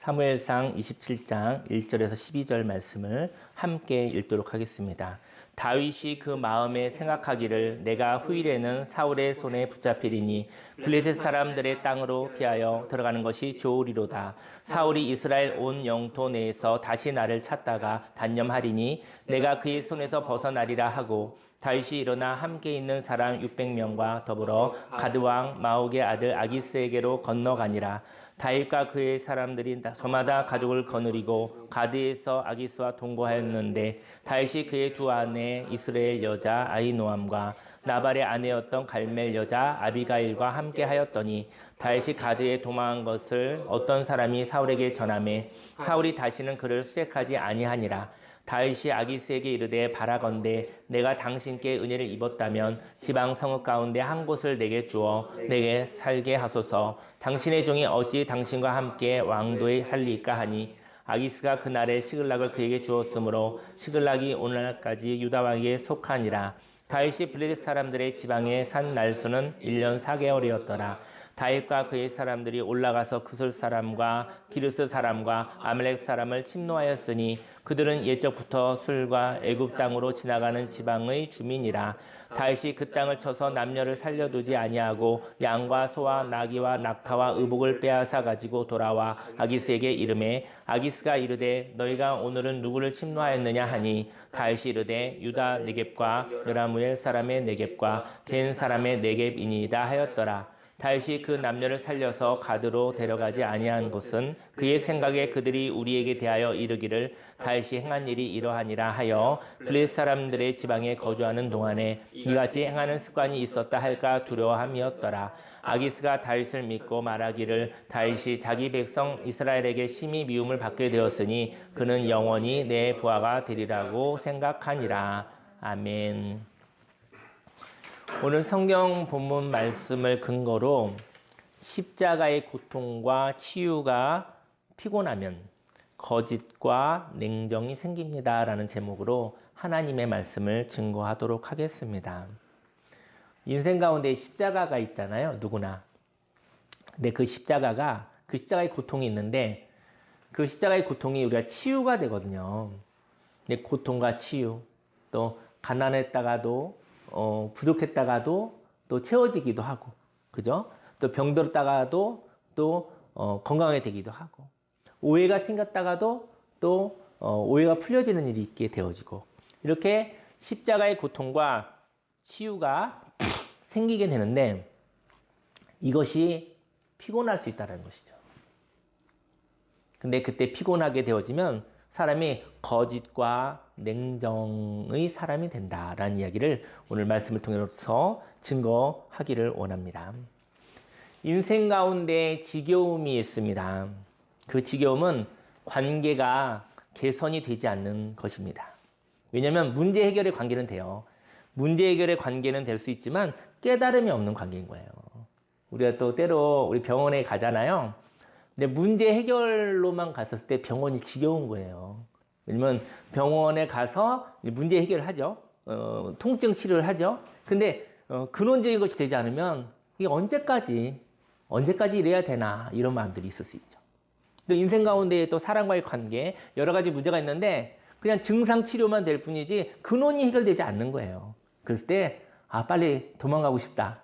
사무엘상 27장 1절에서 12절 말씀을 함께 읽도록 하겠습니다. 다윗이 그 마음에 생각하기를 내가 후일에는 사울의 손에 붙잡히리니 블레셋 사람들의 땅으로 피하여 들어가는 것이 좋으리로다. 사울이 이스라엘 온 영토 내에서 다시 나를 찾다가 단념하리니 내가 그의 손에서 벗어나리라 하고 다윗이 일어나 함께 있는 사람 600명과 더불어 가드왕 마옥의 아들 아기스에게로 건너가니라. 다윗과 그의 사람들이 저마다 가족을 거느리고 가드에서 아기스와 동거하였는데 다윗이 그의 두 아내 이스라엘 여자 아히노암과 나발의 아내였던 갈멜 여자 아비가일과 함께 하였더니 다윗이 가드에 도망한 것을 어떤 사람이 사울에게 전하매 사울이 다시는 그를 수색하지 아니하니라. 다윗이 아기스에게 이르되 바라건대 내가 당신께 은혜를 입었다면 지방 성읍 가운데 한 곳을 내게 주어 내게 살게 하소서. 당신의 종이 어찌 당신과 함께 왕도에 살리까 하니 아기스가 그날에 시글락을 그에게 주었으므로 시글락이 오늘날까지 유다 왕에게 속하니라. 다윗이 블레셋 사람들의 지방에 산 날수는 1년 4개월이었더라. 다윗과 그의 사람들이 올라가서 그솔 사람과 기르스 사람과 아말렉 사람을 침노하였으니 그들은 옛적부터 술과 애굽 땅으로 지나가는 지방의 주민이라. 다윗이 그 땅을 쳐서 남녀를 살려두지 아니하고 양과 소와 나귀와 낙타와 의복을 빼앗아 가지고 돌아와 아기스에게 이르매 아기스가 이르되 너희가 오늘은 누구를 침노하였느냐 하니 다윗이 이르되 유다 네겝과 여라무엘 사람의 네겝과 겐 사람의 네겝이니이다 하였더라. 다윗이 그 남녀를 살려서 가드로 데려가지 아니한 것은 그의 생각에 그들이 우리에게 대하여 이르기를 다윗이 행한 일이 이러하니라 하여 블레셋 사람들의 지방에 거주하는 동안에 이같이 행하는 습관이 있었다 할까 두려워함이었더라. 아기스가 다윗을 믿고 말하기를 다윗이 자기 백성 이스라엘에게 심히 미움을 받게 되었으니 그는 영원히 내 부하가 되리라고 생각하니라. 아멘. 오늘 성경 본문 말씀을 근거로 십자가의 고통과 치유가 피곤하면 거짓과 냉정이 생깁니다 라는 제목으로 하나님의 말씀을 증거하도록 하겠습니다. 인생 가운데 십자가가 있잖아요. 누구나. 근데 그 십자가의 고통이 있는데 그 십자가의 고통이 우리가 치유가 되거든요. 근데 고통과 치유, 또 가난했다가도 부족했다가도 또 채워지기도 하고, 그죠? 또 병들었다가도 또 건강하게 되기도 하고, 오해가 생겼다가도 또 오해가 풀려지는 일이 있게 되어지고, 이렇게 십자가의 고통과 치유가 생기게 되는데 이것이 피곤할 수 있다는 것이죠. 근데 그때 피곤하게 되어지면 사람이 거짓과 냉정의 사람이 된다라는 이야기를 오늘 말씀을 통해서 증거하기를 원합니다. 인생 가운데 지겨움이 있습니다. 그 지겨움은 관계가 개선이 되지 않는 것입니다. 왜냐하면 문제 해결의 관계는 돼요. 문제 해결의 관계는 될 수 있지만 깨달음이 없는 관계인 거예요. 우리가 또 때로 우리 병원에 가잖아요. 근데 문제 해결로만 갔었을 때 병원이 지겨운 거예요. 왜냐면 병원에 가서 문제 해결을 하죠. 통증 치료를 하죠. 근데 근원적인 것이 되지 않으면 이게 언제까지 이래야 되나 이런 마음들이 있을 수 있죠. 또 인생 가운데 또 사람과의 관계 여러 가지 문제가 있는데 그냥 증상 치료만 될 뿐이지 근원이 해결되지 않는 거예요. 그랬을 때 빨리 도망가고 싶다.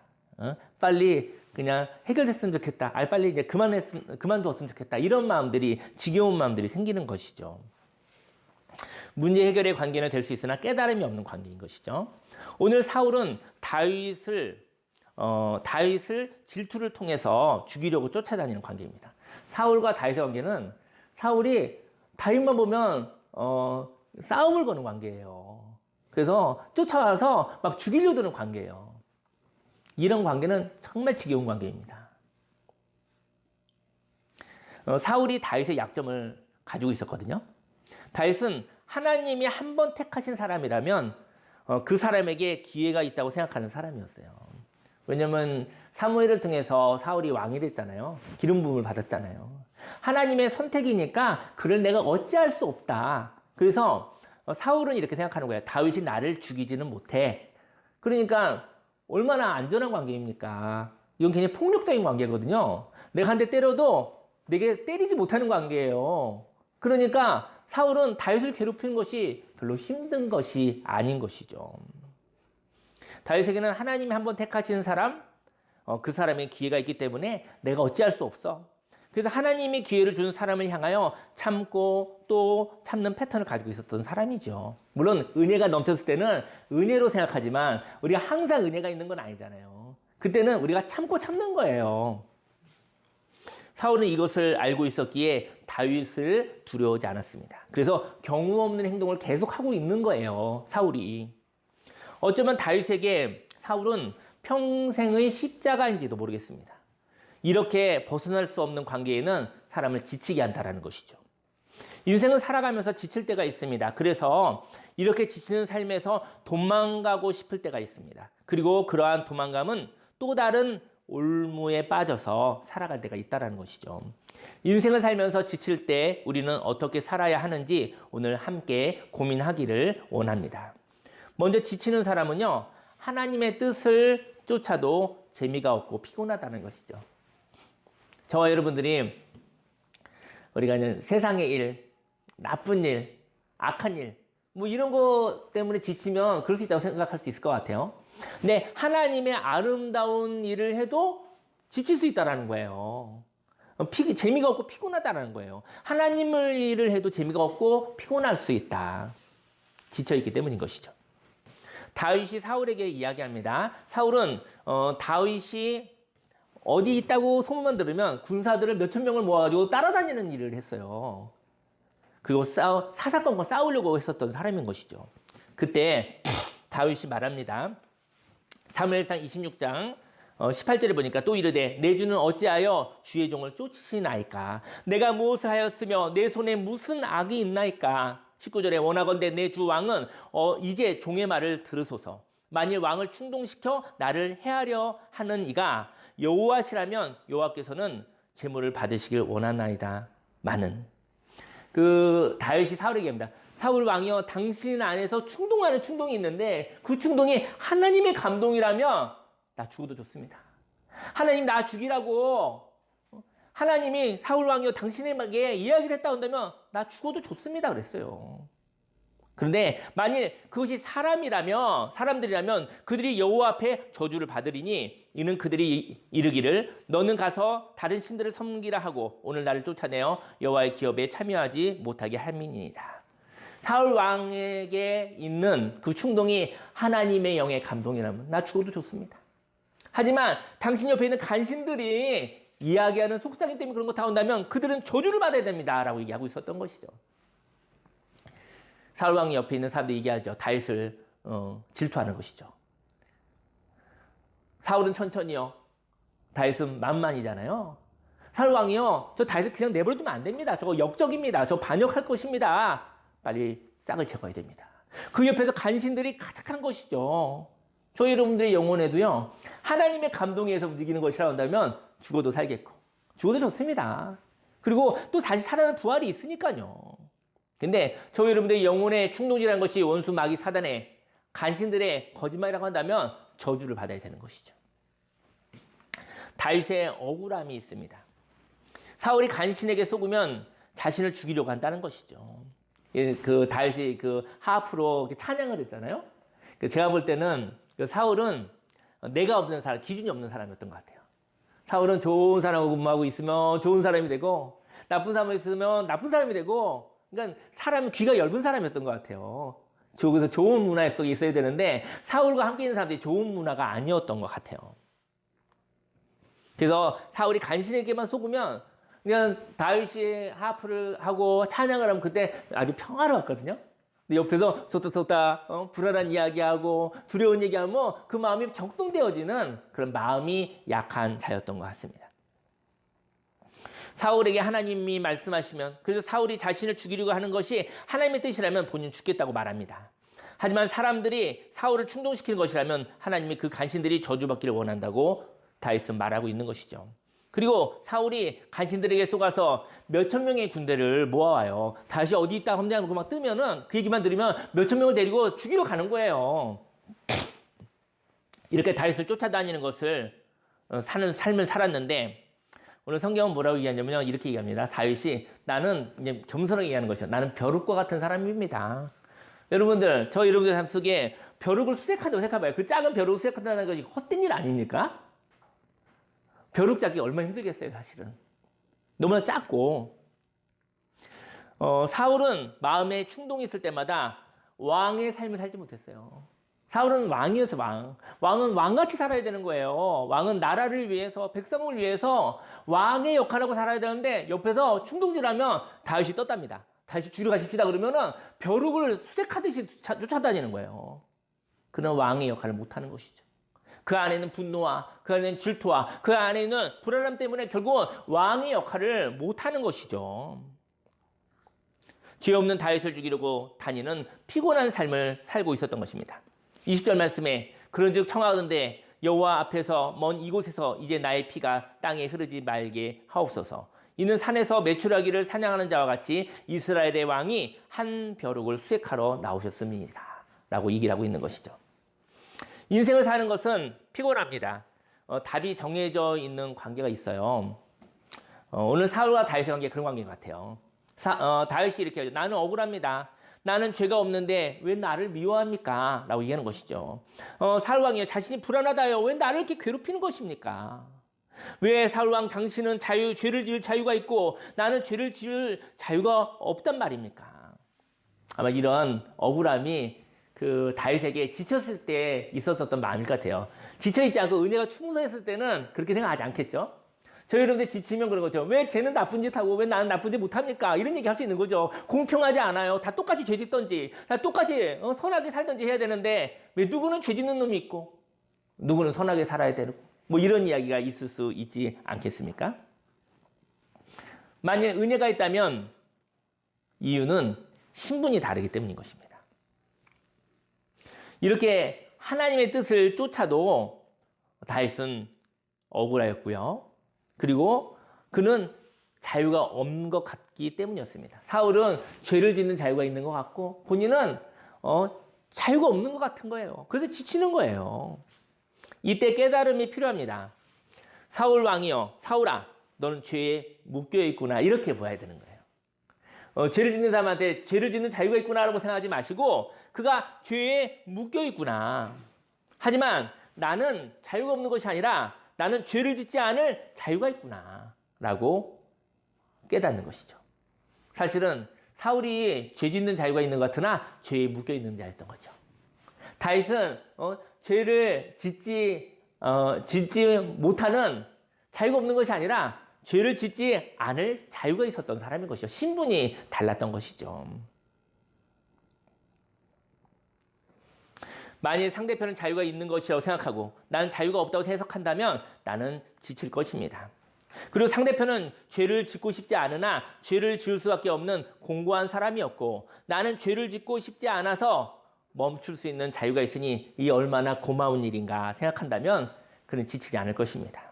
빨리 그냥 해결됐으면 좋겠다. 빨리 이제 그만두었으면 좋겠다. 이런 마음들이, 지겨운 마음들이 생기는 것이죠. 문제 해결의 관계는 될 수 있으나 깨달음이 없는 관계인 것이죠. 오늘 사울은 다윗을 질투를 통해서 죽이려고 쫓아다니는 관계입니다. 사울과 다윗의 관계는 사울이 다윗만 보면 싸움을 거는 관계예요. 그래서 쫓아와서 막 죽이려 드는 관계예요. 이런 관계는 정말 지겨운 관계입니다. 사울이 다윗의 약점을 가지고 있었거든요. 다윗은 하나님이 한 번 택하신 사람이라면 그 사람에게 기회가 있다고 생각하는 사람이었어요. 왜냐하면 사무엘을 통해서 사울이 왕이 됐잖아요. 기름 부음을 받았잖아요. 하나님의 선택이니까 그를 내가 어찌할 수 없다. 그래서 사울은 이렇게 생각하는 거예요. 다윗이 나를 죽이지는 못해. 그러니까 얼마나 안전한 관계입니까? 이건 굉장히 폭력적인 관계거든요. 내가 한 대 때려도 내게 때리지 못하는 관계예요. 그러니까 사울은 다윗을 괴롭히는 것이 별로 힘든 것이 아닌 것이죠. 다윗에게는 하나님이 한번 택하시는 사람, 그 사람의 기회가 있기 때문에 내가 어찌할 수 없어. 그래서 하나님이 기회를 주는 사람을 향하여 참고 또 참는 패턴을 가지고 있었던 사람이죠. 물론 은혜가 넘쳤을 때는 은혜로 생각하지만 우리가 항상 은혜가 있는 건 아니잖아요. 그때는 우리가 참고 참는 거예요. 사울은 이것을 알고 있었기에 다윗을 두려워하지 않았습니다. 그래서 경우 없는 행동을 계속하고 있는 거예요. 사울이. 어쩌면 다윗에게 사울은 평생의 십자가인지도 모르겠습니다. 이렇게 벗어날 수 없는 관계에는 사람을 지치게 한다는 것이죠. 인생은 살아가면서 지칠 때가 있습니다. 그래서 이렇게 지치는 삶에서 도망가고 싶을 때가 있습니다. 그리고 그러한 도망감은 또 다른 올무에 빠져서 살아갈 때가 있다는 것이죠. 인생을 살면서 지칠 때 우리는 어떻게 살아야 하는지 오늘 함께 고민하기를 원합니다. 먼저 지치는 사람은요, 하나님의 뜻을 쫓아도 재미가 없고 피곤하다는 것이죠. 저와 여러분들이 우리가 세상의 일, 나쁜 일, 악한 일, 뭐 이런 거 때문에 지치면 그럴 수 있다고 생각할 수 있을 것 같아요. 근데 하나님의 아름다운 일을 해도 지칠 수 있다는 거예요. 재미가 없고 피곤하다는 거예요. 하나님의 일을 해도 재미가 없고 피곤할 수 있다. 지쳐있기 때문인 것이죠. 다윗이 사울에게 이야기합니다. 사울은 다윗이 어디 있다고 소문만 들으면 군사들을 몇천 명을 모아가지고 따라다니는 일을 했어요. 그리고 사사건건 싸우려고 했었던 사람인 것이죠. 그때 다윗이 말합니다. 사무엘상 26장 18절에 보니까 또 이르되 내 주는 어찌하여 주의 종을 쫓으시나이까? 내가 무엇을 하였으며 내 손에 무슨 악이 있나이까? 19절에 원하건대 내 주 왕은 이제 종의 말을 들으소서. 만일 왕을 충동시켜 나를 해하려 하는 이가 여호와시라면 여호와께서는 제물을 받으시길 원하나이다. 많은 다윗이 사울에게 합니다. 사울 왕이여, 당신 안에서 충동하는 충동이 있는데 그 충동이 하나님의 감동이라면 나 죽어도 좋습니다. 하나님 나 죽이라고 하나님이 사울 왕이여 당신에게 이야기를 했다 한다면 나 죽어도 좋습니다 그랬어요. 그런데 만일 그것이 사람들이라면 그들이 여호와 앞에 저주를 받으리니 이는 그들이 이르기를 너는 가서 다른 신들을 섬기라 하고 오늘 나를 쫓아내어 여호와의 기업에 참여하지 못하게 함이니이다. 사울 왕에게 있는 그 충동이 하나님의 영의 감동이라면 나 죽어도 좋습니다. 하지만 당신 옆에 있는 간신들이 이야기하는 속삭임 때문에 그런 거 다 온다면 그들은 저주를 받아야 됩니다 라고 얘기하고 있었던 것이죠. 사울 왕 옆에 있는 사람들이 얘기하죠. 다윗을 질투하는 것이죠. 사울은 천천히요. 다윗은 만만이잖아요. 사울 왕이요. 저 다윗을 그냥 내버려두면 안 됩니다. 저거 역적입니다. 저 반역할 것입니다. 빨리 싹을 제거해야 됩니다. 그 옆에서 간신들이 가득한 것이죠. 저희 여러분들의 영혼에도요. 하나님의 감동에 의해서 움직이는 것이라 한다면 죽어도 살겠고 죽어도 좋습니다. 그리고 또 다시 살아나는 부활이 있으니까요. 근데 저희 여러분들의 영혼의 충동이라는 것이 원수 마귀 사단의 간신들의 거짓말이라고 한다면 저주를 받아야 되는 것이죠. 다윗의 억울함이 있습니다. 사울이 간신에게 속으면 자신을 죽이려고 한다는 것이죠. 다윗이 하프로 찬양을 했잖아요. 제가 볼 때는 사울은 내가 없는 사람, 기준이 없는 사람이었던 것 같아요. 사울은 좋은 사람하고 근무하고 있으면 좋은 사람이 되고 나쁜 사람이 있으면 나쁜 사람이 되고 그러니까 귀가 얇은 사람이었던 것 같아요. 그래서 좋은 문화 속에 있어야 되는데 사울과 함께 있는 사람들이 좋은 문화가 아니었던 것 같아요. 그래서 사울이 간신에게만 속으면 그냥 다윗이 하프를 하고 찬양을 하면 그때 아주 평화로웠거든요. 근데 옆에서 쏟다 불안한 이야기하고 두려운 얘기하면 그 마음이 격동되어지는 그런 마음이 약한 자였던 것 같습니다. 사울에게 하나님이 말씀하시면 그래서 사울이 자신을 죽이려고 하는 것이 하나님의 뜻이라면 본인은 죽겠다고 말합니다. 하지만 사람들이 사울을 충동시키는 것이라면 하나님이 그 간신들이 저주받기를 원한다고 다윗은 말하고 있는 것이죠. 그리고 사울이 간신들에게 속아서 몇천 명의 군대를 모아와요. 다시 어디 있다 함대하고 막 뜨면은 그 얘기만 들으면 몇천 명을 데리고 죽이러 가는 거예요. 이렇게 다윗을 쫓아다니는 것을 사는 삶을 살았는데 오늘 성경은 뭐라고 얘기하냐면요. 이렇게 얘기합니다. 다윗이 나는 이제 겸손하게 얘기하는 것이죠. 나는 벼룩과 같은 사람입니다. 여러분들, 저 여러분들 삶 속에 벼룩을 수색한다고 생각해봐요. 그 작은 벼룩을 수색한다는 것이 헛된 일 아닙니까? 벼룩 잡기 얼마나 힘들겠어요, 사실은. 너무나 작고. 사울은 마음에 충동이 있을 때마다 왕의 삶을 살지 못했어요. 사울은 왕이었어, 왕. 왕은 왕같이 살아야 되는 거예요. 왕은 나라를 위해서, 백성을 위해서 왕의 역할하고 살아야 되는데 옆에서 충동질하면 다윗이 떴답니다. 다윗이 주러 가십시다 그러면은 벼룩을 수색하듯이 쫓아다니는 거예요. 그는 왕의 역할을 못하는 것이죠. 그 안에는 분노와 그 안에는 질투와 그 안에는 불안함 때문에 결국은 왕의 역할을 못하는 것이죠. 죄 없는 다윗을 죽이려고 다니는 피곤한 삶을 살고 있었던 것입니다. 20절 말씀에 그런즉 청하건대 여호와 앞에서 먼 이곳에서 이제 나의 피가 땅에 흐르지 말게 하옵소서. 이는 산에서 메추라기를 사냥하는 자와 같이 이스라엘의 왕이 한 벼룩을 수색하러 나오셨습니다. 라고 얘기를 하고 있는 것이죠. 인생을 사는 것은 피곤합니다. 답이 정해져 있는 관계가 있어요. 오늘 사울과 다윗의 관계 그런 관계 같아요. 다윗이 이렇게 하죠. 나는 억울합니다. 나는 죄가 없는데 왜 나를 미워합니까? 라고 얘기하는 것이죠. 사울왕이요. 자신이 불안하다요. 왜 나를 이렇게 괴롭히는 것입니까? 왜 사울왕 당신은 죄를 지을 자유가 있고 나는 죄를 지을 자유가 없단 말입니까? 아마 이런 억울함이 그 다윗에게 지쳤을 때 있었던 마음일 것 같아요. 지쳐있지 않고 은혜가 충만했을 때는 그렇게 생각하지 않겠죠? 저희 여러분들 지치면 그런 거죠. 왜 쟤는 나쁜 짓 하고 왜 나는 나쁜 짓 못합니까? 이런 얘기 할 수 있는 거죠. 공평하지 않아요. 다 똑같이 죄 짓던지, 다 똑같이 선하게 살던지 해야 되는데 왜 누구는 죄 짓는 놈이 있고 누구는 선하게 살아야 되고 뭐 이런 이야기가 있을 수 있지 않겠습니까? 만일 은혜가 있다면 이유는 신분이 다르기 때문인 것입니다. 이렇게 하나님의 뜻을 쫓아도 다윗은 억울하였고요. 그리고 그는 자유가 없는 것 같기 때문이었습니다. 사울은 죄를 짓는 자유가 있는 것 같고 본인은 자유가 없는 것 같은 거예요. 그래서 지치는 거예요. 이때 깨달음이 필요합니다. 사울 왕이요, 사울아, 너는 죄에 묶여 있구나. 이렇게 보아야 되는 거예요. 죄를 짓는 사람한테 죄를 짓는 자유가 있구나라고 생각하지 마시고 그가 죄에 묶여 있구나. 하지만 나는 자유가 없는 것이 아니라 나는 죄를 짓지 않을 자유가 있구나 라고 깨닫는 것이죠. 사실은 사울이 죄 짓는 자유가 있는 것 같으나 죄에 묶여 있는 자였던 거죠. 다윗은 죄를 짓지 못하는 자유가 없는 것이 아니라 죄를 짓지 않을 자유가 있었던 사람인 것이죠. 신분이 달랐던 것이죠. 만일 상대편은 자유가 있는 것이라고 생각하고 나는 자유가 없다고 해석한다면 나는 지칠 것입니다. 그리고 상대편은 죄를 짓고 싶지 않으나 죄를 지을 수밖에 없는 공고한 사람이었고 나는 죄를 짓고 싶지 않아서 멈출 수 있는 자유가 있으니 이 얼마나 고마운 일인가 생각한다면 그는 지치지 않을 것입니다.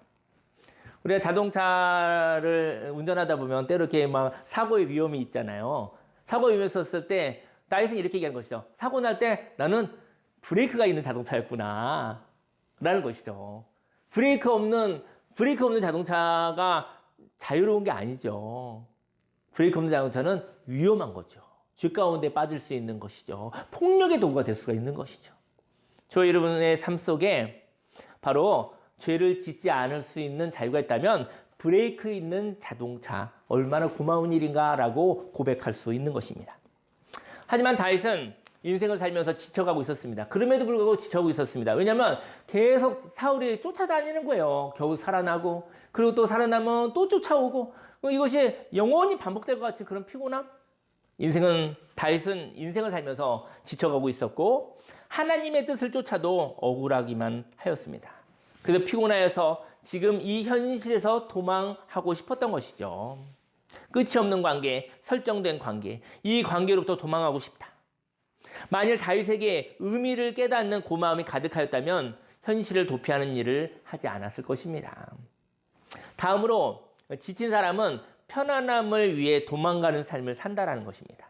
우리가 자동차를 운전하다 보면 때로 이렇게 막 사고의 위험이 있잖아요. 사고 위험이 있었을 때 다윗은 이렇게 얘기하는 것이죠. 사고 날 때 나는 브레이크가 있는 자동차였구나 라는 것이죠. 브레이크 없는 자동차가 자유로운 게 아니죠. 브레이크 없는 자동차는 위험한 거죠. 죄 가운데 빠질 수 있는 것이죠. 폭력의 도구가 될 수가 있는 것이죠. 저 여러분의 삶 속에 바로 죄를 짓지 않을 수 있는 자유가 있다면 브레이크 있는 자동차 얼마나 고마운 일인가라고 고백할 수 있는 것입니다. 하지만 다윗은 인생을 살면서 지쳐가고 있었습니다. 그럼에도 불구하고 지쳐가고 있었습니다. 왜냐하면 계속 사울이 쫓아다니는 거예요. 겨우 살아나고 그리고 또 살아나면 또 쫓아오고 이것이 영원히 반복될 것 같은 그런 피곤함? 다윗은 인생을 살면서 지쳐가고 있었고 하나님의 뜻을 쫓아도 억울하기만 하였습니다. 그래서 피곤하여서 지금 이 현실에서 도망하고 싶었던 것이죠. 끝이 없는 관계, 설정된 관계, 이 관계로부터 도망하고 싶다. 만일 다윗에게 의미를 깨닫는 고마움이 가득하였다면 현실을 도피하는 일을 하지 않았을 것입니다. 다음으로 지친 사람은 편안함을 위해 도망가는 삶을 산다라는 것입니다.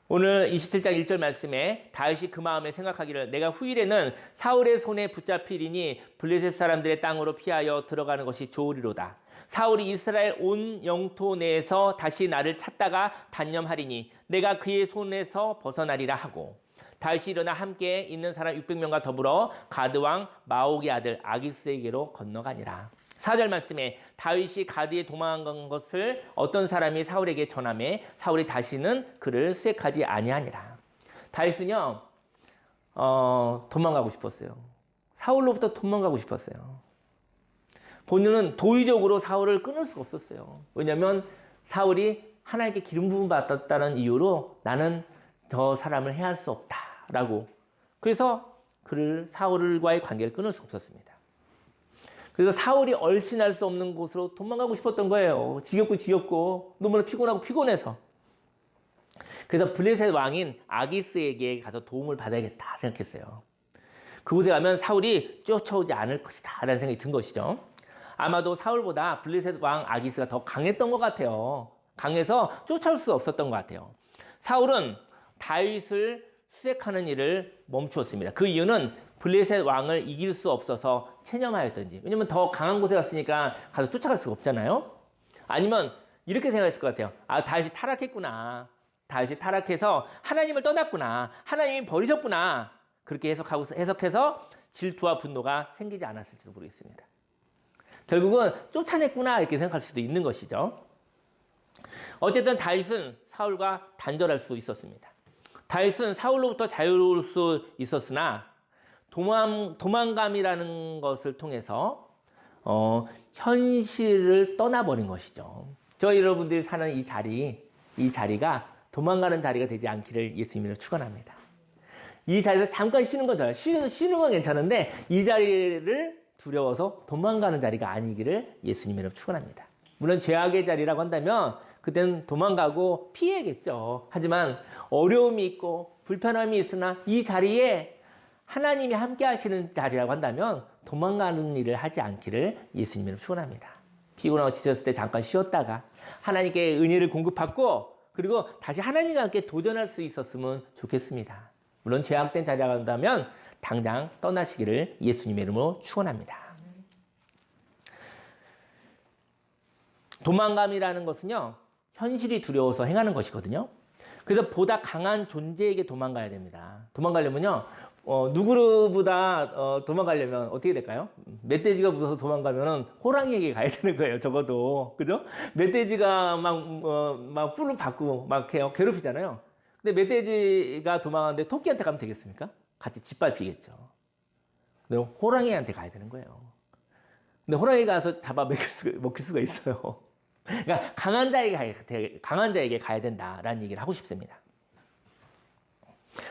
오늘 27장 1절 말씀에 다윗이 그 마음에 생각하기를 내가 후일에는 사울의 손에 붙잡히리니 블레셋 사람들의 땅으로 피하여 들어가는 것이 좋으리로다. 사울이 이스라엘 온 영토 내에서 다시 나를 찾다가 단념하리니 내가 그의 손에서 벗어나리라 하고 다윗이 일어나 함께 있는 사람 600명과 더불어 가드 왕 마옥의 아들 아기스에게로 건너가니라. 4절 말씀에 다윗이 가드에 도망간 것을 어떤 사람이 사울에게 전하매 사울이 다시는 그를 수색하지 아니하니라. 다윗은요 도망가고 싶었어요. 사울로부터 도망가고 싶었어요. 본인은 도의적으로 사울을 끊을 수가 없었어요. 왜냐하면 사울이 하나님께 기름 부음 받았다는 이유로 나는 저 사람을 해할 수 없다라고. 그래서 그를 사울과의 관계를 끊을 수 없었습니다. 그래서 사울이 얼씬할 수 없는 곳으로 도망가고 싶었던 거예요. 지겹고 너무나 피곤하고 피곤해서. 그래서 블레셋 왕인 아기스에게 가서 도움을 받아야겠다 생각했어요. 그곳에 가면 사울이 쫓아오지 않을 것이다 라는 생각이 든 것이죠. 아마도 사울보다 블레셋 왕 아기스가 더 강했던 것 같아요. 강해서 쫓아올 수 없었던 것 같아요. 사울은 다윗을 수색하는 일을 멈추었습니다. 그 이유는 블레셋 왕을 이길 수 없어서 체념하였던지. 왜냐면 더 강한 곳에 갔으니까 가서 쫓아갈 수가 없잖아요. 아니면 이렇게 생각했을 것 같아요. 아, 다윗이 타락했구나. 다윗이 타락해서 하나님을 떠났구나. 하나님이 버리셨구나. 그렇게 해석해서 질투와 분노가 생기지 않았을지도 모르겠습니다. 결국은 쫓아냈구나 이렇게 생각할 수도 있는 것이죠. 어쨌든 다윗은 사울과 단절할 수 있었습니다. 다윗은 사울로부터 자유로울 수 있었으나 도망감이라는 것을 통해서 현실을 떠나버린 것이죠. 저희 여러분들이 사는 이 자리가 도망가는 자리가 되지 않기를 예수님으로 축원합니다. 이 자리에서 잠깐 쉬는 건 좋아요. 쉬는 건 괜찮은데 이 자리를 두려워서 도망가는 자리가 아니기를 예수님으로 축원합니다. 물론 죄악의 자리라고 한다면 그때는 도망가고 피해야겠죠. 하지만 어려움이 있고 불편함이 있으나 이 자리에 하나님이 함께 하시는 자리라고 한다면 도망가는 일을 하지 않기를 예수님으로 축원합니다. 피곤하고 지쳤을 때 잠깐 쉬었다가 하나님께 은혜를 공급받고 그리고 다시 하나님과 함께 도전할 수 있었으면 좋겠습니다. 물론 죄악된 자리라고 한다면 당장 떠나시기를 예수님의 이름으로 축원합니다. 도망감이라는 것은요, 현실이 두려워서 행하는 것이거든요. 그래서 보다 강한 존재에게 도망가야 됩니다. 도망가려면요, 누구보다 도망가려면 어떻게 될까요? 멧돼지가 무서워서 도망가면은 호랑이에게 가야 되는 거예요, 적어도. 그죠? 멧돼지가 막 뿔을 받고 막 해요. 괴롭히잖아요. 근데 멧돼지가 도망가는데 토끼한테 가면 되겠습니까? 같이 짓밟히겠죠. 근데 호랑이한테 가야 되는 거예요. 근데 호랑이가 가서 먹힐 수가 있어요. 그러니까 강한 자에게 가야 된다라는 얘기를 하고 싶습니다.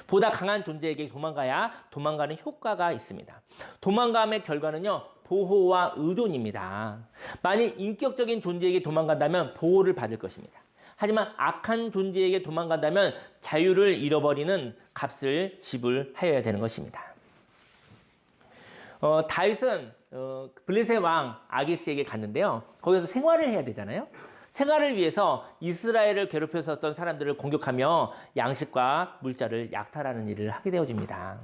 보다 강한 존재에게 도망가야 도망가는 효과가 있습니다. 도망감의 결과는요, 보호와 의존입니다. 만일 인격적인 존재에게 도망간다면 보호를 받을 것입니다. 하지만 악한 존재에게 도망간다면 자유를 잃어버리는 값을 지불하여야 되는 것입니다. 다윗은 블레셋 왕 아기스에게 갔는데요. 거기서 생활을 해야 되잖아요. 생활을 위해서 이스라엘을 괴롭혔었던 사람들을 공격하며 양식과 물자를 약탈하는 일을 하게 되어집니다.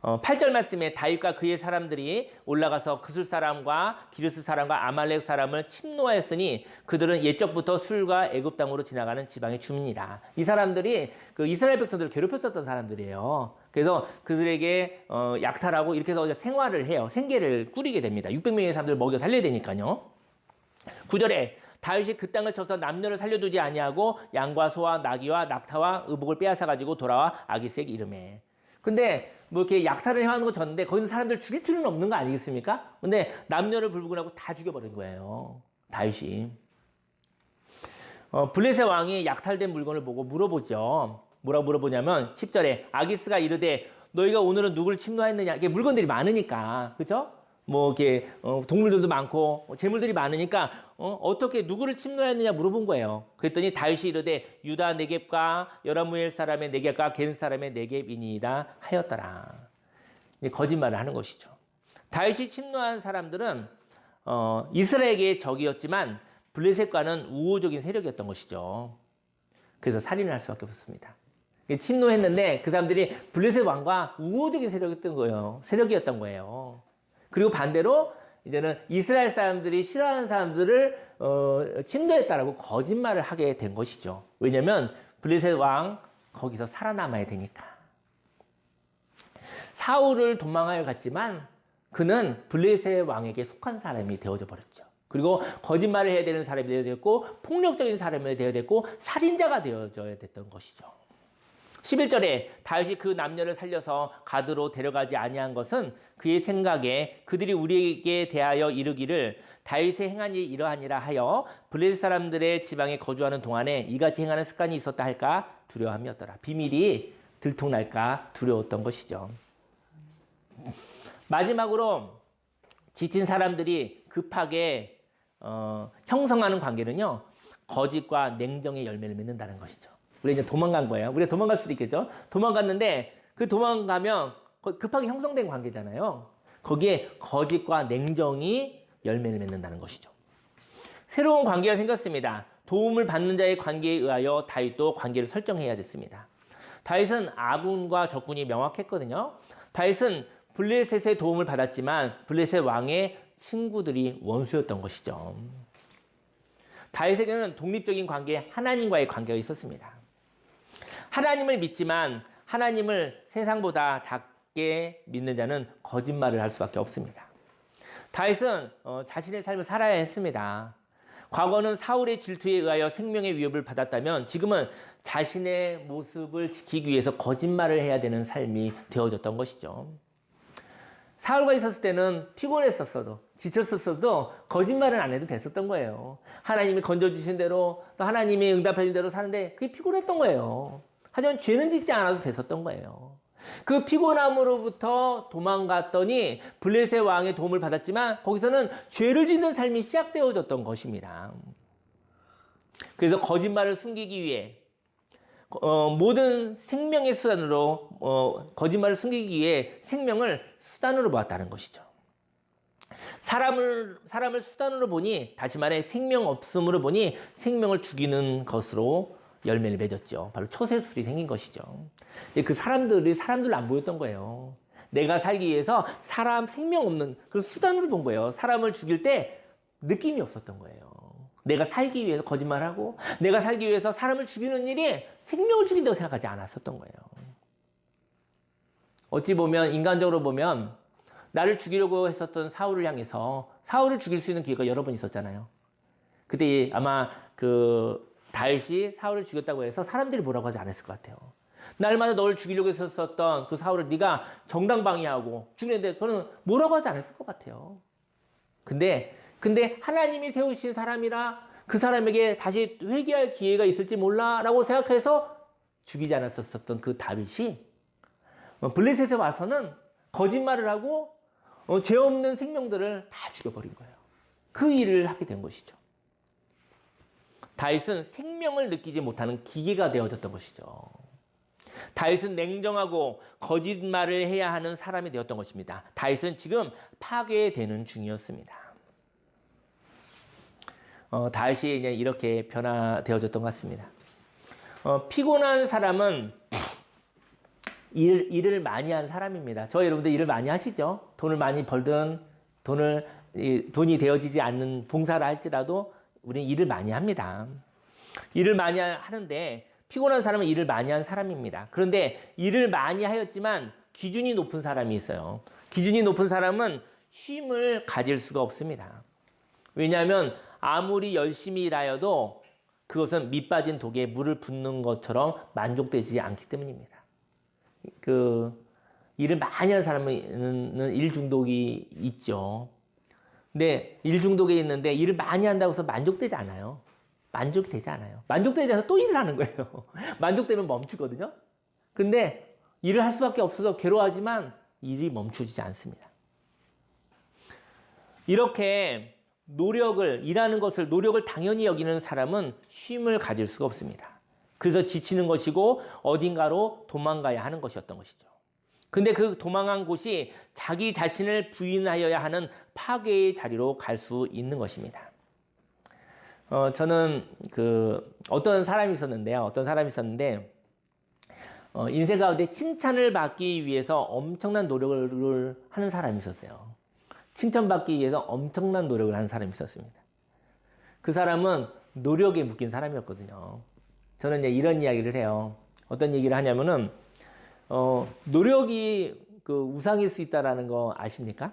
8절 말씀에 다윗과 그의 사람들이 올라가서 그술 사람과 기르스 사람과 아말렉 사람을 침노하였으니 그들은 옛적부터 술과 애굽 땅으로 지나가는 지방의 주민이라. 이 사람들이 그 이스라엘 백성들을 괴롭혔었던 사람들이에요. 그래서 그들에게 약탈하고 이렇게 해서 생활을 해요. 생계를 꾸리게 됩니다. 600명의 사람들을 먹여 살려야 되니까요. 9절에 다윗이 그 땅을 쳐서 남녀를 살려두지 아니하고 양과 소와 나귀와 낙타와 의복을 빼앗아 가지고 돌아와 아기스에게 이르매. 근데 뭐 이렇게 약탈을 해하는 거 졌는데 거기서 사람들 죽일 필요는 없는 거 아니겠습니까? 근데 남녀를 불구하고 다 죽여버린 거예요, 다윗이. 블레셋 왕이 약탈된 물건을 보고 물어보죠. 뭐라고 물어보냐면 10절에 아기스가 이르되 너희가 오늘은 누구를 침노했느냐. 이게 물건들이 많으니까, 그렇죠? 뭐 이렇게 동물들도 많고 재물들이 많으니까 어떻게 누구를 침노했느냐 물어본 거예요. 그랬더니 다윗이 이르되 유다 네겝과 여라무엘 사람의 네겝과 겐 사람의 네겝이니이다 하였더라. 거짓말을 하는 것이죠. 다윗이 침노한 사람들은 이스라엘에게 적이었지만 블레셋과는 우호적인 세력이었던 것이죠. 그래서 살인을 할 수밖에 없었습니다. 침노했는데 그 사람들이 블레셋 왕과 우호적인 세력이었던 거예요. 그리고 반대로 이제는 이스라엘 사람들이 싫어하는 사람들을 침노했다라고 거짓말을 하게 된 것이죠. 왜냐하면 블레셋 왕 거기서 살아남아야 되니까. 사울을 도망하여 갔지만 그는 블레셋 왕에게 속한 사람이 되어져 버렸죠. 그리고 거짓말을 해야 되는 사람이 되어야 됐고, 폭력적인 사람이 되어야 됐고, 살인자가 되어져야 됐던 것이죠. 11절에 다윗이 그 남녀를 살려서 가드로 데려가지 아니한 것은 그의 생각에 그들이 우리에게 대하여 이르기를 다윗의 행한 일이 이러하니라 하여 블레셋 사람들의 지방에 거주하는 동안에 이같이 행하는 습관이 있었다 할까 두려움이었더라. 비밀이 들통날까 두려웠던 것이죠. 마지막으로 지친 사람들이 급하게 형성하는 관계는요, 거짓과 냉정의 열매를 맺는다는 것이죠. 우리 이제 도망간 거예요. 우리가 도망갈 수도 있겠죠. 도망갔는데 그 도망가면 급하게 형성된 관계잖아요. 거기에 거짓과 냉정이 열매를 맺는다는 것이죠. 새로운 관계가 생겼습니다. 도움을 받는 자의 관계에 의하여 다윗도 관계를 설정해야 됐습니다. 다윗은 아군과 적군이 명확했거든요. 다윗은 블레셋의 도움을 받았지만 블레셋 왕의 친구들이 원수였던 것이죠. 다윗에게는 독립적인 관계, 하나님과의 관계가 있었습니다. 하나님을 믿지만 하나님을 세상보다 작게 믿는 자는 거짓말을 할 수밖에 없습니다. 다윗은 자신의 삶을 살아야 했습니다. 과거는 사울의 질투에 의하여 생명의 위협을 받았다면 지금은 자신의 모습을 지키기 위해서 거짓말을 해야 되는 삶이 되어졌던 것이죠. 사울과 있었을 때는 피곤했었어도 지쳤었어도 거짓말은 안 해도 됐었던 거예요. 하나님이 건져주신 대로 또 하나님이 응답해 준 대로 사는데 그게 피곤했던 거예요. 하지만 죄는 짓지 않아도 됐었던 거예요. 그 피곤함으로부터 도망갔더니 블레셋 왕의 도움을 받았지만 거기서는 죄를 짓는 삶이 시작되어졌던 것입니다. 그래서 거짓말을 숨기기 위해 모든 생명의 수단으로 거짓말을 숨기기 위해 생명을 수단으로 보았다는 것이죠. 사람을 수단으로 보니, 다시 말해 생명 없음으로 보니 생명을 죽이는 것으로 열매를 맺었죠. 바로 초세술이 생긴 것이죠. 그 사람들로 안 보였던 거예요. 내가 살기 위해서 생명 없는 그 수단으로 본 거예요. 사람을 죽일 때 느낌이 없었던 거예요. 내가 살기 위해서 거짓말하고 내가 살기 위해서 사람을 죽이는 일이 생명을 죽인다고 생각하지 않았었던 거예요. 어찌 보면 인간적으로 보면 나를 죽이려고 했었던 사울을 향해서 사울을 죽일 수 있는 기회가 여러 번 있었잖아요. 그때 아마 다윗이 사울을 죽였다고 해서 사람들이 뭐라고 하지 않았을 것 같아요. 날마다 너를 죽이려고 했었던 그 사울을 네가 정당방위하고 죽이는데 그거는 뭐라고 하지 않았을 것 같아요. 근데 하나님이 세우신 사람이라 그 사람에게 다시 회개할 기회가 있을지 몰라라고 생각해서 죽이지 않았었던 그 다윗이 블레셋에 와서는 거짓말을 하고 죄 없는 생명들을 다 죽여버린 거예요. 그 일을 하게 된 것이죠. 다윗은 생명을 느끼지 못하는 기계가 되어졌던 것이죠. 다윗은 냉정하고 거짓말을 해야 하는 사람이 되었던 것입니다. 다윗은 지금 파괴되는 중이었습니다. 다윗이 이제 이렇게 변화되어졌던 것 같습니다. 피곤한 사람은 일을 많이 한 사람입니다. 저 여러분들 일을 많이 하시죠? 돈을 많이 벌든 돈이 되어지지 않는 봉사를 할지라도 우리는 일을 많이 합니다. 일을 많이 하는데 피곤한 사람은 일을 많이 한 사람입니다. 그런데 일을 많이 하였지만 기준이 높은 사람이 있어요. 기준이 높은 사람은 쉼을 가질 수가 없습니다. 왜냐하면 아무리 열심히 일하여도 그것은 밑 빠진 독에 물을 붓는 것처럼 만족되지 않기 때문입니다. 일을 많이 하는 사람은 일 중독이 있죠. 근데 일 중독에 있는데 일을 많이 한다고 해서 만족되지 않아요. 만족이 되지 않아요. 만족되지 않아서 또 일을 하는 거예요. 만족되면 멈추거든요. 근데 일을 할 수밖에 없어서 괴로워하지만 일이 멈추지 않습니다. 이렇게 일하는 것을 노력을 당연히 여기는 사람은 쉼을 가질 수가 없습니다. 그래서 지치는 것이고 어딘가로 도망가야 하는 것이었던 것이죠. 근데 그 도망한 곳이 자기 자신을 부인하여야 하는 파괴의 자리로 갈 수 있는 것입니다. 저는 어떤 사람이 있었는데 인생 가운데 칭찬을 받기 위해서 엄청난 노력을 하는 사람이 있었어요. 칭찬받기 위해서 엄청난 노력을 하는 사람이 있었습니다. 그 사람은 노력에 묶인 사람이었거든요. 저는 이런 이야기를 해요. 어떤 얘기를 하냐면은, 노력이 그 우상일 수 있다라는 거 아십니까?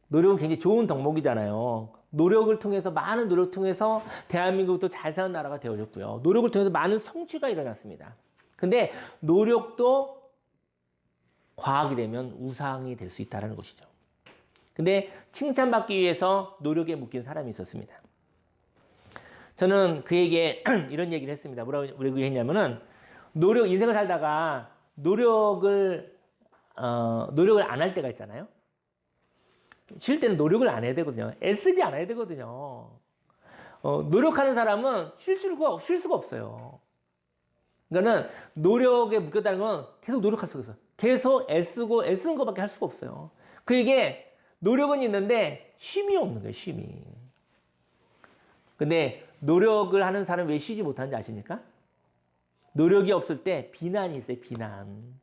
노력은 굉장히 좋은 덕목이잖아요. 노력을 통해서, 많은 노력을 통해서 대한민국도 잘 사는 나라가 되어졌고요. 노력을 통해서 많은 성취가 일어났습니다. 근데 노력도 과학이 되면 우상이 될 수 있다는 것이죠. 근데 칭찬받기 위해서 노력에 묶인 사람이 있었습니다. 저는 그에게 이런 얘기를 했습니다. 뭐라고 했냐면은, 인생을 살다가 노력을 안 할 때가 있잖아요. 쉴 때는 노력을 안 해야 되거든요. 애쓰지 않아야 되거든요. 노력하는 사람은 쉴 수가 없어요. 그러니까는 노력에 묶였다는 건 계속 노력할 수가 있어요. 계속 애쓰는 것밖에 할 수가 없어요. 그에게 노력은 있는데 쉼이 없는 거예요, 쉼이. 근데 노력을 하는 사람은 왜 쉬지 못하는지 아십니까? 노력이 없을 때 비난이 있어요, 비난.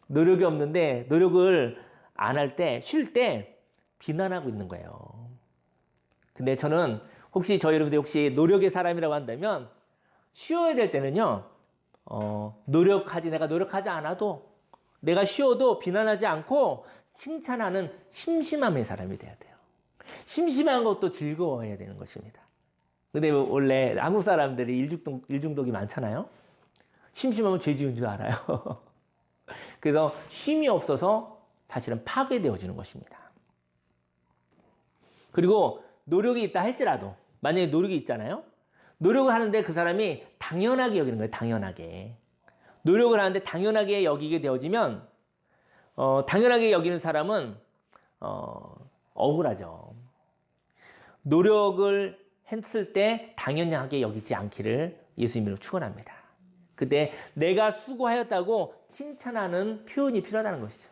노력이 없는데, 노력을 안 할 때, 쉴 때 비난하고 있는 거예요. 근데 저는 혹시 여러분들 혹시 노력의 사람이라고 한다면 쉬어야 될 때는요, 내가 노력하지 않아도, 내가 쉬어도 비난하지 않고 칭찬하는 심심함의 사람이 돼야 돼요. 심심한 것도 즐거워해야 되는 것입니다. 근데 원래 한국 사람들이 일중독이 많잖아요. 심심하면 죄 지은 줄 알아요. 그래서 쉼이 없어서 사실은 파괴되어지는 것입니다. 그리고 노력이 있다 할지라도, 만약에 노력이 있잖아요. 노력을 하는데 그 사람이 당연하게 여기는 거예요. 당연하게. 노력을 하는데 당연하게 여기게 되어지면 당연하게 여기는 사람은 억울하죠. 노력을 했을 때 당연하게 여기지 않기를 예수님으로 축원합니다. 그때 내가 수고하였다고 칭찬하는 표현이 필요하다는 것이죠.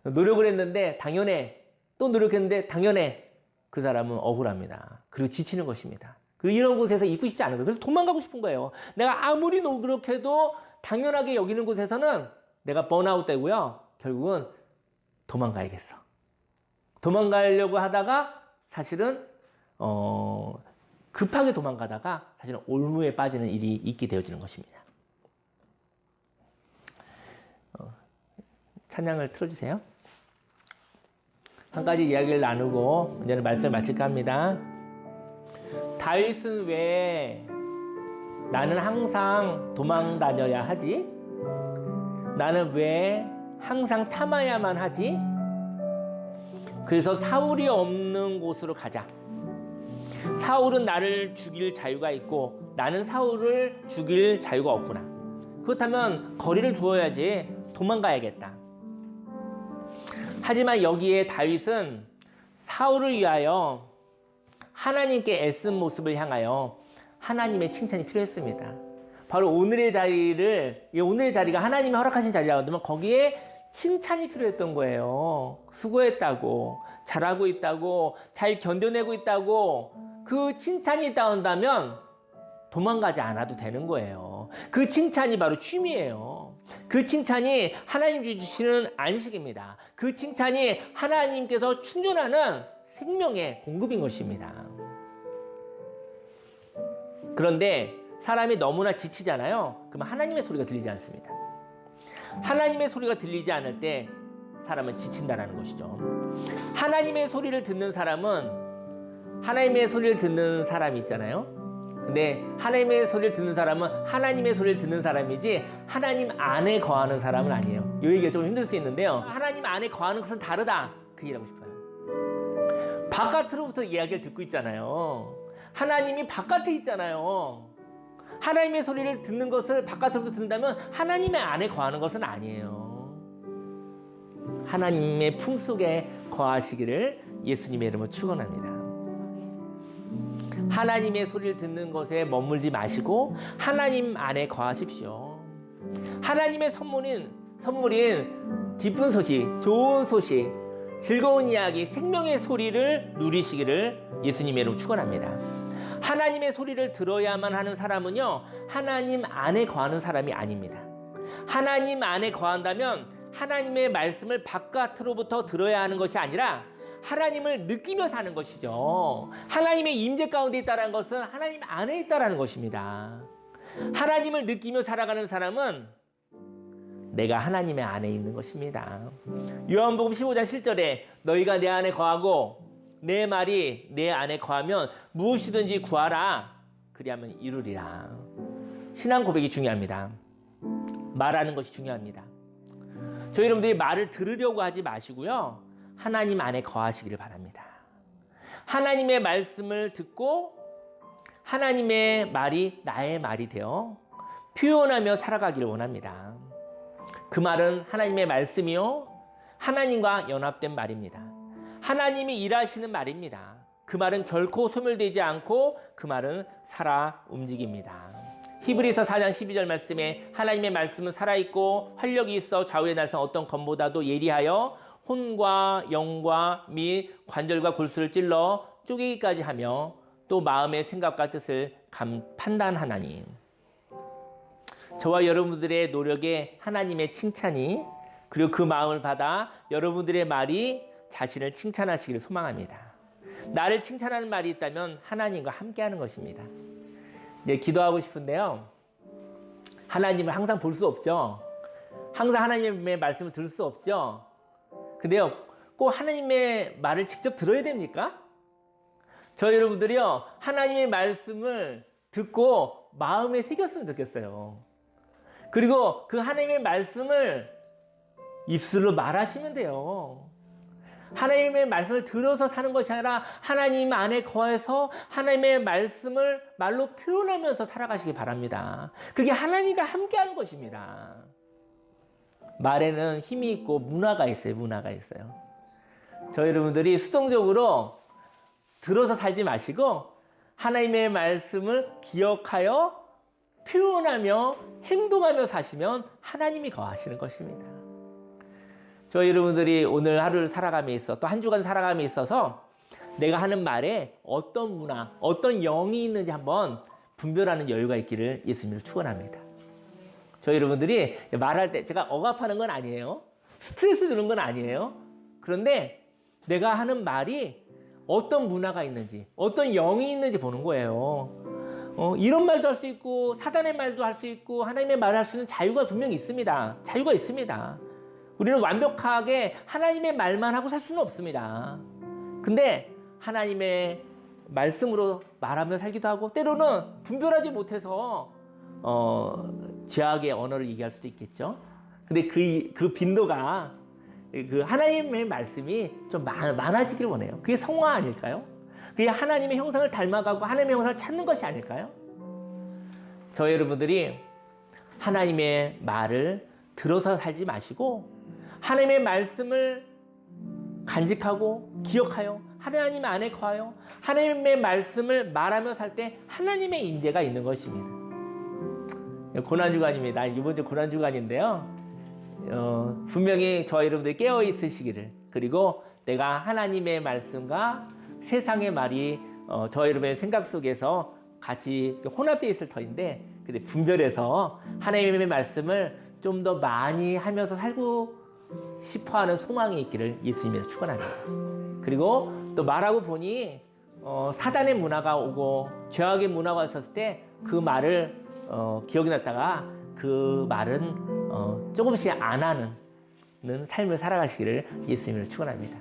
노력을 했는데 당연해. 또 노력했는데 당연해. 그 사람은 억울합니다. 그리고 지치는 것입니다. 그리고 이런 곳에서 있고 싶지 않은 거예요. 그래서 도망가고 싶은 거예요. 내가 아무리 노력해도 당연하게 여기는 곳에서는 내가 번아웃 되고요. 결국은 도망가야겠어. 도망가려고 하다가 사실은 급하게 도망가다가 사실은 올무에 빠지는 일이 있게 되어지는 것입니다. 찬양을 틀어주세요. 한 가지 이야기를 나누고 이제는 말씀을 마칠까 합니다. 다윗은 왜 나는 항상 도망 다녀야 하지? 나는 왜 항상 참아야만 하지? 그래서 사울이 없는 곳으로 가자. 사울은 나를 죽일 자유가 있고 나는 사울을 죽일 자유가 없구나. 그렇다면 거리를 두어야지. 도망가야겠다. 하지만 여기에 다윗은 사울을 위하여 하나님께 애쓴 모습을 향하여 하나님의 칭찬이 필요했습니다. 바로 오늘의 자리가 하나님이 허락하신 자리라고 하면 거기에 칭찬이 필요했던 거예요. 수고했다고, 잘하고 있다고, 잘 견뎌내고 있다고, 그 칭찬이 있다 한다면 도망가지 않아도 되는 거예요. 그 칭찬이 바로 쉼이에요. 그 칭찬이 하나님 주시는 안식입니다. 그 칭찬이 하나님께서 충전하는 생명의 공급인 것입니다. 그런데 사람이 너무나 지치잖아요. 그러면 하나님의 소리가 들리지 않습니다. 하나님의 소리가 들리지 않을 때 사람은 지친다는 것이죠. 하나님의 소리를 듣는 사람이 있잖아요. 근데 하나님의 소리를 듣는 사람은 하나님의 소리를 듣는 사람이지 하나님 안에 거하는 사람은 아니에요. 이 얘기가 좀 힘들 수 있는데요. 하나님 안에 거하는 것은 다르다. 그 얘기를 하고 싶어요. 바깥으로부터 이야기를 듣고 있잖아요. 하나님이 바깥에 있잖아요. 하나님의 소리를 듣는 것을 바깥으로부터 듣는다면 하나님의 안에 거하는 것은 아니에요. 하나님의 품속에 거하시기를 예수님의 이름으로 축원합니다. 하나님의 소리를 듣는 것에 머물지 마시고 하나님 안에 거하십시오. 하나님의 선물인 기쁜 소식, 좋은 소식, 즐거운 이야기, 생명의 소리를 누리시기를 예수님의 이름으로 축원합니다. 하나님의 소리를 들어야만 하는 사람은요, 하나님 안에 거하는 사람이 아닙니다. 하나님 안에 거한다면 하나님의 말씀을 바깥으로부터 들어야 하는 것이 아니라 하나님을 느끼며 사는 것이죠. 하나님의 임재 가운데 있다는 것은 하나님 안에 있다는 것입니다. 하나님을 느끼며 살아가는 사람은 내가 하나님의 안에 있는 것입니다. 요한복음 15장 7절에 너희가 내 안에 거하고 내 말이 내 안에 거하면 무엇이든지 구하라 그리하면 이루리라. 신앙 고백이 중요합니다. 말하는 것이 중요합니다. 저희 여러분들이 말을 들으려고 하지 마시고요. 하나님 안에 거하시기를 바랍니다. 하나님의 말씀을 듣고 하나님의 말이 나의 말이 되어 표현하며 살아가기를 원합니다. 그 말은 하나님의 말씀이요. 하나님과 연합된 말입니다. 하나님이 일하시는 말입니다. 그 말은 결코 소멸되지 않고 그 말은 살아 움직입니다. 히브리서 4장 12절 말씀에 하나님의 말씀은 살아있고 활력이 있어 좌우의 날선 어떤 검보다도 예리하여 혼과 영과 및 관절과 골수를 찔러 쪼개기까지 하며 또 마음의 생각과 뜻을 판단하나니. 저와 여러분들의 노력에 하나님의 칭찬이 그리고 그 마음을 받아 여러분들의 말이 자신을 칭찬하시기를 소망합니다. 나를 칭찬하는 말이 있다면 하나님과 함께하는 것입니다. 네, 기도하고 싶은데요. 하나님을 항상 볼 수 없죠. 항상 하나님의 말씀을 들을 수 없죠. 근데요, 꼭 하나님의 말을 직접 들어야 됩니까? 저 여러분들이요, 하나님의 말씀을 듣고 마음에 새겼으면 좋겠어요. 그리고 그 하나님의 말씀을 입술로 말하시면 돼요. 하나님의 말씀을 들어서 사는 것이 아니라 하나님 안에 거해서 하나님의 말씀을 말로 표현하면서 살아가시기 바랍니다. 그게 하나님과 함께하는 것입니다. 말에는 힘이 있고 문화가 있어요. 문화가 있어요. 저 여러분들이 수동적으로 들어서 살지 마시고 하나님의 말씀을 기억하여 표현하며 행동하며 사시면 하나님이 거하시는 것입니다. 저 여러분들이 오늘 하루를 살아감에 있어 또 한 주간 살아감에 있어서 내가 하는 말에 어떤 문화, 어떤 영이 있는지 한번 분별하는 여유가 있기를 예수님을 축원합니다. 저 여러분들이 말할 때 제가 억압하는 건 아니에요. 스트레스 주는 건 아니에요. 그런데 내가 하는 말이 어떤 문화가 있는지, 어떤 영이 있는지 보는 거예요. 이런 말도 할 수 있고 사단의 말도 할 수 있고 하나님의 말을 할 수 있는 자유가 분명히 있습니다. 자유가 있습니다. 우리는 완벽하게 하나님의 말만 하고 살 수는 없습니다. 근데 하나님의 말씀으로 말하며 살기도 하고 때로는 분별하지 못해서 죄악의 언어를 얘기할 수도 있겠죠. 근데 그 빈도가 그 하나님의 말씀이 좀 많아지기를 원해요. 그게 성화 아닐까요? 그게 하나님의 형상을 닮아가고 하나님의 형상을 찾는 것이 아닐까요? 저 여러분들이 하나님의 말을 들어서 살지 마시고 하나님의 말씀을 간직하고 기억하여 하나님 안에 거하여 하나님의 말씀을 말하며 살 때 하나님의 임재가 있는 것입니다. 고난주간입니다. 이번 주 고난주간인데요. 분명히 저와 여러분들이 깨어 있으시기를 그리고 내가 하나님의 말씀과 세상의 말이 저와 여러분의 생각 속에서 같이 혼합되어 있을 터인데 근데 분별해서 하나님의 말씀을 좀 더 많이 하면서 살고 싶어하는 소망이 있기를 예수님을 축원합니다. 그리고 또 말하고 보니 사단의 문화가 오고 죄악의 문화가 있었을 때 그 말을 기억이 났다가 그 말은 조금씩 안 하는 삶을 살아가시기를 예수님을 축원합니다.